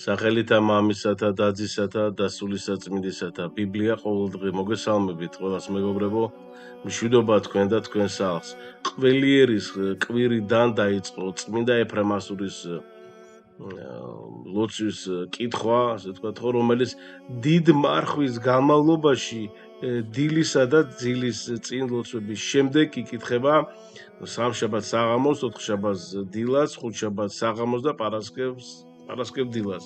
სახელითა მამისათა, დაძისათა, დასულისაწმინდისათა, ბიბლია ყოველდღე მოგესალმებით ყველას მეგობრებო, მშვიდობა თქვენ და თქვენ სახლს. ყველიერის კვირიდან დაიწყო წმინდა ეფრემასურის ლოცვის კითხვა, ასე ვთქვათ, რომელიც დიდ მარხვის განმავლობაში დილისა და ძილის წინ ლოცვების შემდეგ იკითხება სამშაბათ საღამოს, ოთხშაბათს დილას, ხუთშაბათს საღამოს და პარასკევ დილას.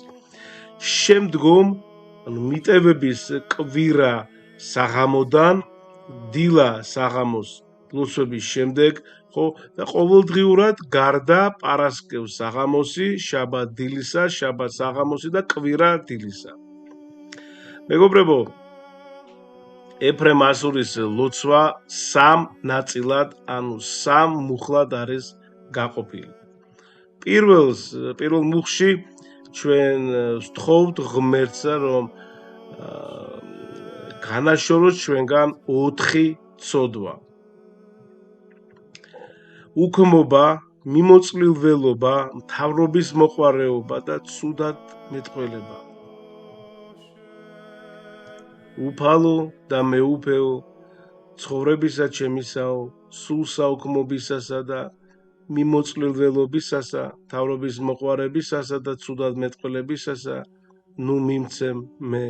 შემდგომ მიტევების კვირა საღამოდან დილა საღამოს ლოცვების შემდეგ, ხო, და ყოველდღიურად გარდა პარასკევ საღამოსი, შაბათ დილისა, შაბათ საღამოსი და კვირა დილისა. მეგობრებო, ეფრემასურის ლოცვა სამ ნაწილად, ანუ სამ მუხლად არის გაყოფილი. პირველ მუხლში ჩვენ ვსთხოვთ ღმერთსა, რომ განაშოროს ჩვენგან 4 ცოდვა. უქმობა, მიმოწმილველობა, მთავრობის მოყვარეობა და ცუდად მეტყველება. უფალო და მეუფეო, ცხოვრებისა ჩემისაო, სულ საუქმობისასა და მიმოწმილველობისასა, მთავრობის მოყვარებისასა და ცუდად მეტყველებისასა, ნუ მიმცემ მე.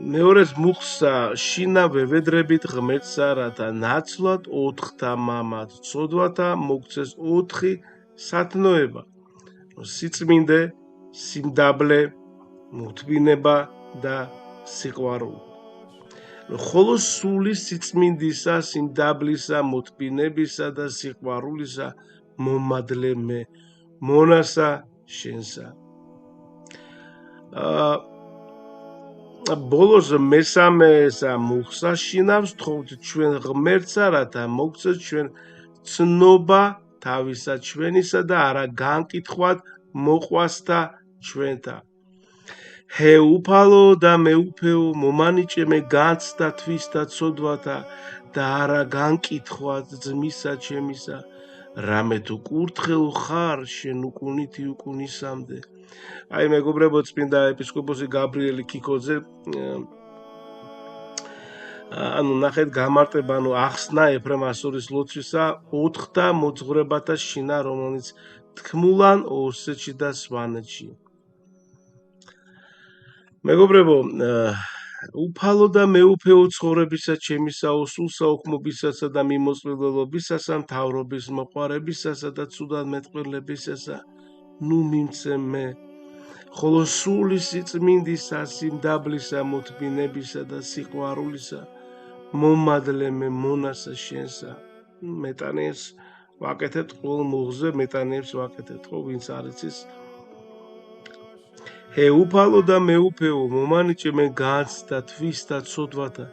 მეორეს მუხლსა შინა ვევედრებით ღმერთსა, რათა ნაცვლად 4-თა მამად ცოდვათა მოგცეს 4 სათნოება: სიწმინდე, სიმდაბლე, მუთბინება და სიყვარული. ხოლო სული სიწმინდისა, სიმდაბლისა, მუთბინებისა და სიყვარულისა მომადლე მე, მონასა შენსა. ბოლოს მესამესა მუხლსა შინავს ვთხოვთ ჩვენ ღმერთსა, რათა მოგცეს ჩვენ ცნობა თავისა ჩვენისა და არა განკითხვად მოყვასთა ჩვენთა. ჰე უფალო და მეუფეო, მომანიჭე მე განცდა თვისთა ცოდვათა და არა განკითხვად ძმისა ჩემისა, რამე თუ კურთხელ ხარ შენ უკუნითი უკუნისამდე. აი მეგობრებო, წმინდა ეპისკოპოსი გაბრიელი ქიქოძე ანუ ნახეთ გამარტება, ანუ ახსნა ეფრემასურის ლოცვისა 4-და მოძღვრებათა შინა, რომელიც თქმულან ოსეთში და სვანეთში. მეგობრებო, უფალო და მეუფეო, ცხოვრებისა ჩემისაო, სულ საუქმობისასა და მიმოწმილველობისასა, მთავრობის მოყვარებისასა და ცუდად მეტყველებისასა, ნუ მიმცემ მე. ხოლო სული სიწმინდისა, სიმდაბლისა, მუთბინებისა და სიყვარულისა მომადლე მე, მონასა შენსა. მეტანიებს ვაკეთებთ ყოველ მუხლზე, მეტანიებს ვაკეთებთ, ხო, ვინც არ იცის. ჰე უფალო და მეუფეო, მომანიჭე მე განცდა თვისთა ცოდვათა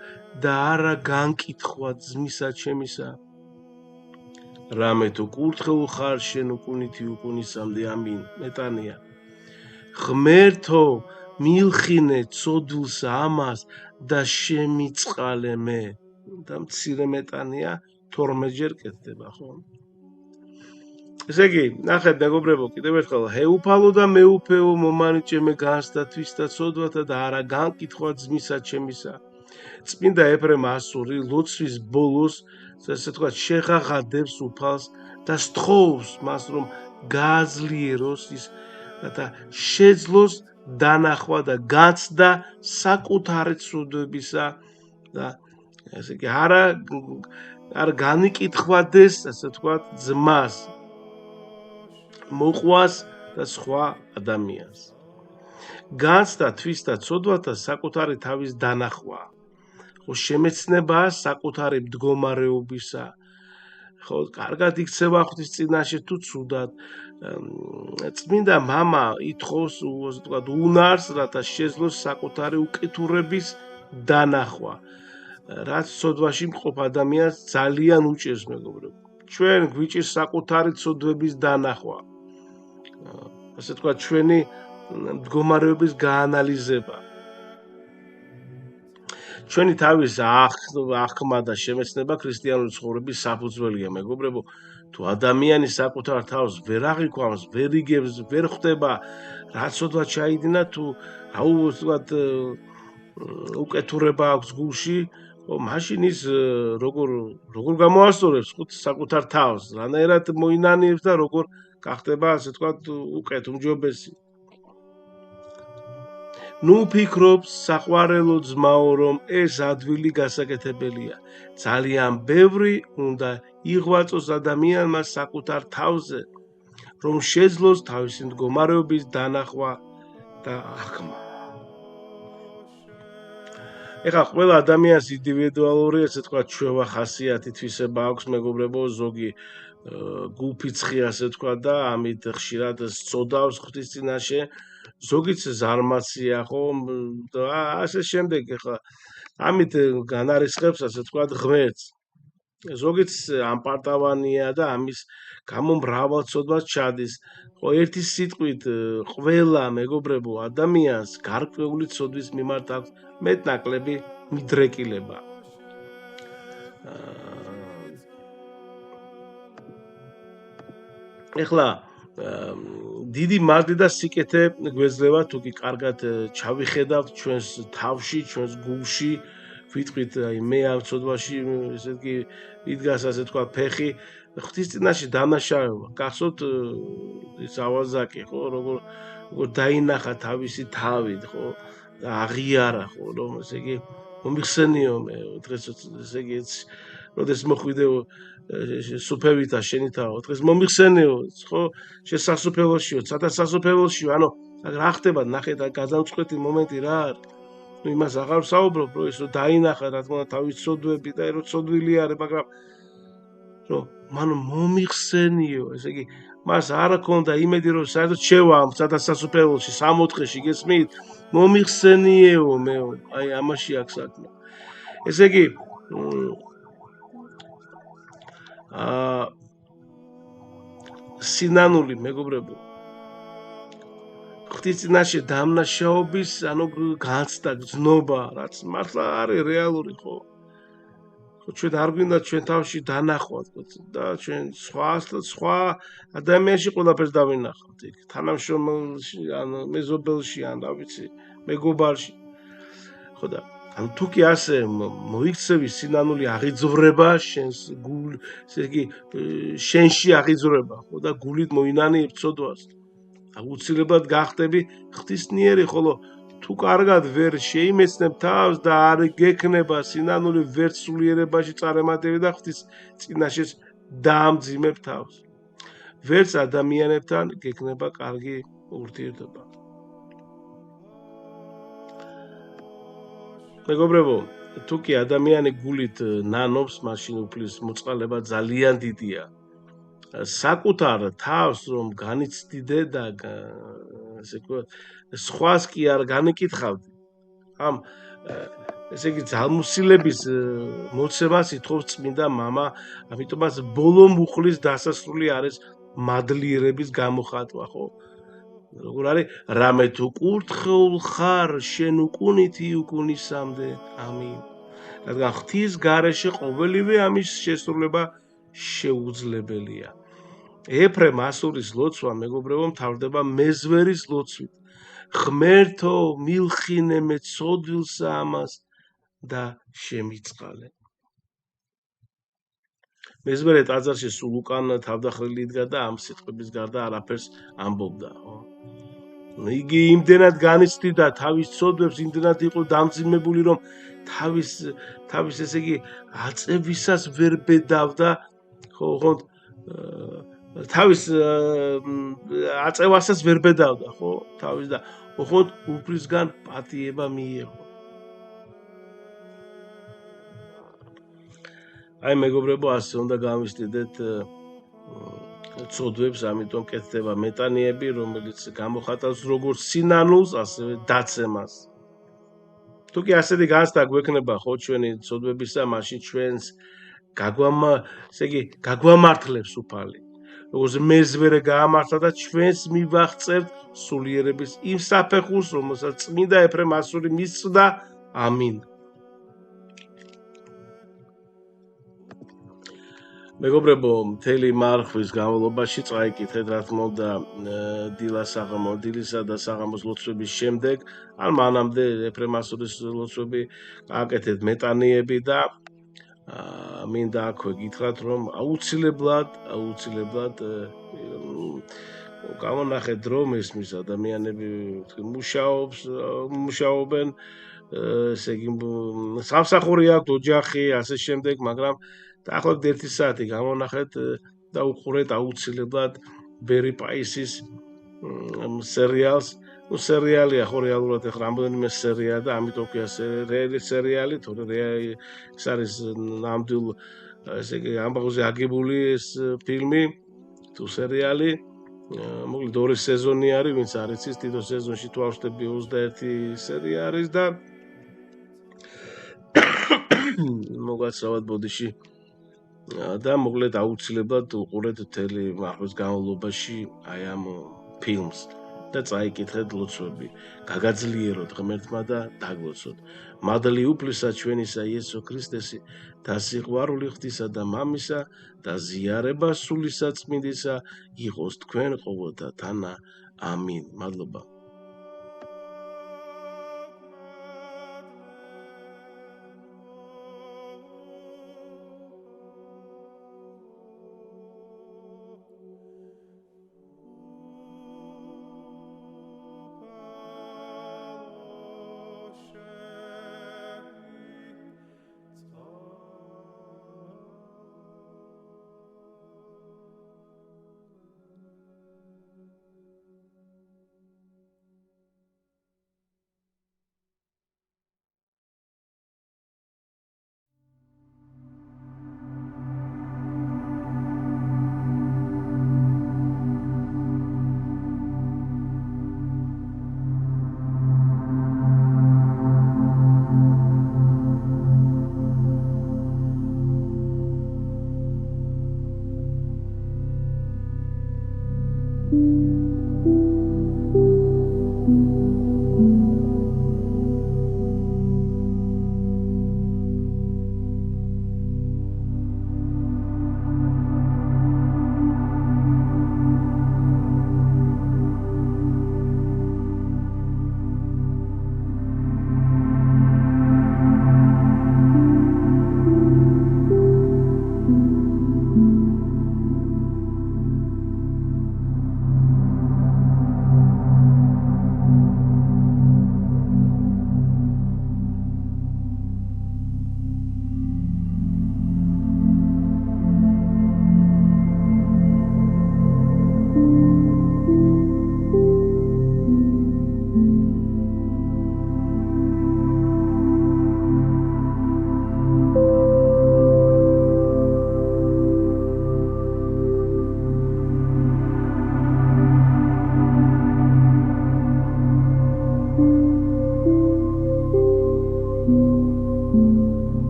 და არა განკითხვა ძმისა ჩემისა, რამე თუ კურთხელ ხარ შენ უკუნითი უკუნისამდე. ამინ. მეტანია. ღმერთო, მილხინე ცოდვილსა ამას და შემიწყალე მე. და მცირე მეტანია 12-ჯერ კეთდება, ხო? ესე იგი, ნახეთ მეგობრებო, კიდევ ერთხელ, ჰე უფალო და მეუფეო, მომანიჭე მე განცდა თვისთა ცოდვათა და არა განკითხვა ძმისა ჩემისა. წმინდა ეფრემასური ლოცვის ბოლოს, ესე ვთქვათ, შეღაღადებს უფალს და სთხოვს მას, რომ გააძლიეროს ის, რათა შეძლოს დანახვა და გაცდა საკუთარი ცოდვებისა და ესე იგი არ განიკითხვადეს, ასე ვთქვათ, ძმას, მოყვას და სხვა ადამიანს. განცდა თვისთა ცოდვათა საკუთარი თავის დანახვა, ხო, შემეცნებაა საკუთარი მდგომარეობისა, ხო, კარგად იქცევა ღვთის წინაშე თუ ცუდად. წმინდა მამა ითხოვს, ასე ვთქვათ, უნარს, რათა შეძლოს საკუთარი უკეთურების დანახვა, რაც ცოდვაში მყოფ ადამიანს ძალიან უჭირს, მეგობრებო. ჩვენ გვიჭირს საკუთარი ცოდვების დანახვა, ასე ვთქვათ, ჩვენი მდგომარეობის გაანალიზება. ჩვენი თავის აღქმა და შემეცნება ქრისტიანული ცხოვრების საფუძველია, მეგობრებო. თუ ადამიანი საკუთარ თავს ვერ აღიქვამს, ვერ იგებს, ვერ ხვდება, რაც ოდვა ჩაიდინა, თუ ვთქვათ, უკეთურება აქვს გულში, მაშინ ის როგორ გამოასწორებს საკუთარ თავს, რანაირად მოინანიებს და როგორ გახდება, ასე ვთქვათ, უკეთ უმჯობესი. ნუ ფიქრობს საყვარელო ძმაო, რომ ეს ადვილი გასაკეთებელია. ძალიან ბევრი უნდა იღვაწოს ადამიანმა საკუთარ თავზე, რომ შეძლოს თავისი მდგომარეობის დანახვა და აღქმა. ეხლა ყველა ადამიანს ინდივიდუალური, ასე ვთქვათ, ჩვევა ხასიათი თვისება აქვს, მეგობრებო, ზოგი გულფიცხი, ასე ვთქვათ, და ამით ხშირად სწოდავს ღვთის წინაშე, ზოგიც ზარმაცია, ხო, და ასე შემდეგ. ეხლა ამით განარისხებს, ასე ვთქვათ, ღმერთს. ზოგიც ამპარტავანია და ამის გამო მრავალწოდვას ჩადის. ხო, ერთი სიტყვით, ყველა მეგობრებო ადამიანს გარკვეული ცოდვის მიმართ აქვს მეტნაკლები მიდრეკილება. ეხლა დიდი მადლი და სიკეთე გვეძლევა, თუ კი კარგად ჩავიხედავთ ჩვენს თავში, ჩვენს გულში, ვიტყვით, აი მე ამ ცოდვაში, ესე იგი, იდგას, ასე ვთქვათ, ფეხი, ღვთის წინაშე დამნაშავება. გახსოვთ ის ავაზაკი, ხო, როგორ დაინახა თავისი თავით, ხო, და აღიარა, ხო, რომ ესე იგი მომიხსენიო მე დღეს, ესე იგი, როდეს მოხვიდეო სუფევითა შენითაო, დღეს მომიხსენიო, ხო, შესასუფეველშიო, სადა სასუფეველშიო, ანუ რა ხდება, ნახეთ, გადამწყვეტი მომენტი რა არის. ნუ იმას აღარ ვსაუბრობ, რომ ის დაინახა, რა თქმა უნდა, თავის ცოდვები და რომ ცოდვილი არის, მაგრამ რომ მან მომიხსენიო, ესე იგი, მას არ ჰქონდა იმედი, რომ საერთოდ შევა ამ სადა სასუფეველში 64-ში, გესმით? მომიხსენიეო მე, აი ამაში აქვს საქმე. ესე იგი, სინანული, მეგობრებო, ღვთის წინაშე დამნაშაობის, ანუ განცდა, გრძნობა, რაც მართლა არის რეალური, ხო? ჩვენ არ გვინდა ჩვენ თავში დანახვათ და ჩვენ სხვა ადამიანში ყველაფერს დავინახავთ, იქ თანამშრომელში, ან მეზობელში, ან რა ვიცი, მეგობარში. ხო და ანუ თუ კი ასე მოიქცევი სინანული აღიძვრება შენს გულ, ესე იგი, შენში აღიძვრება, ხო და გულით მოინანიებ ცოდვას. აუცილებლად გახდები ღვთისმიერი, ხოლო თუ კარგად ვერ შეიმეცნებ თავს და არ გექნება სინანული ვერც სულიერებაში წარემატები და ღვთის წინაშეც დაამძიმებ თავს. ვერც ადამიანებთან გექნება კარგი ურთიერთობა. მეგობრებო, თუ კი ადამიანი გულით ნანობს, მაშინ უფლის მოწყალება ძალიან დიდია. საკუთარ თავს რომ განიცდიდე და ესე ვთქვათ, სხვას კი არ განიკითხავდი. ამ ესე იგი ძალმუსილების მოცემას ითხოვს წმინდა მამა, ამიტომაც ბოლო მუხლის დასასრული არის მადლიერების გამოხატვა, ხო? როგორ არის, რამე თუ კურთხეულ ხარ, შენ უკუნითი უკუნისამდე, ამინ. რადგან ღვთის გარეშე ყოველივე ამის შესრულება შეუძლებელია. ეფრემ ასურის ლოცვა, მეგობრებო, მთავრდება მეზვერის ლოცვით. ღმერთო, მილხინე მე ცოდვილსა ამას და შემიწყალე. მეზვერე ტაძარში სულ უკან თავდახრილი იდგა და ამ სიტყვების გარდა არაფერს ამბობდა, ხო? იგი იმდენად განიცდიდა თავის ცოდვებს, იმდენად იყო დამძიმებული, რომ თავის ესე იგი აწევისას ვერ ბედავდა, ხო, ხონდ თავის აწევასაც ვერ ბედავდა, ხო, თავის და ხონდ უფლისგან პატიება მიიღო. აი მეგობრებო, ასე უნდა გამისდიდეთ ცოდვებს, ამიტომ კეთდება მეტანიები, რომელიც გამოხატავს როგორც სინანულს, ასევე დაცემას. თუ კი ასეთი განცდა გვექნება, ხო, ჩვენი ცოდვებისა, მაშინ ჩვენს გაგვამართლებს უფალი. როგორც მეზვერე გაამართლა და ჩვენს მივაღწევთ სულიერების იმ საფეხურს, რომელსაც წმინდა ეფრემ ასური მისწვდა, ამინ. მეგობრებო, მთელი მარხვის განმავლობაში წაიკითხეთ, რა თქმა უნდა, დილისა და საღამოს ლოცვების შემდეგ, ან მანამდე ეფრემასურის ლოცვები გააკეთეთ მეტანიები და მინდა აქვე გითხრათ, რომ აუცილებლად გამონახეთ, რომ ესმის ადამიანები მუშაობენ, ესე იგი სამსახური აქვს, ოჯახი, ასე შემდეგ, მაგრამ დაახლოებით 1 საათი გამონახეთ და უყურეთ აუცილებლად ბერი პაისის სერიალს. სერიალია ხო რეალურად ახლა რამდენიმე სერია და ამიტომ ქვია სერიალი, თორე ეს არის ნამდვილ ესე იგი ამბავზე აგებული ეს ფილმი თუ სერიალი. მოკლედ 2 სეზონი არის, ვინც არ იცის, თითო სეზონში თუ ავშტები 21 სერია არის და მოგაცავად ბოდიში და მოკლედ აუცილებლად უყურეთ მთელი მარხვის განმავლობაში აი ამ ფილმს და წაიკითხეთ ლოცვები, გაგაძლიეროთ ღმერთმა და დაგლოცოთ. მადლი უფლისა ჩვენისა იესო ქრისტესი და სიყვარული ღვთისა და მამისა და ზიარება სული საწმინდისა იყოს თქვენ ყოველთა თანა. ამინ. მადლობა.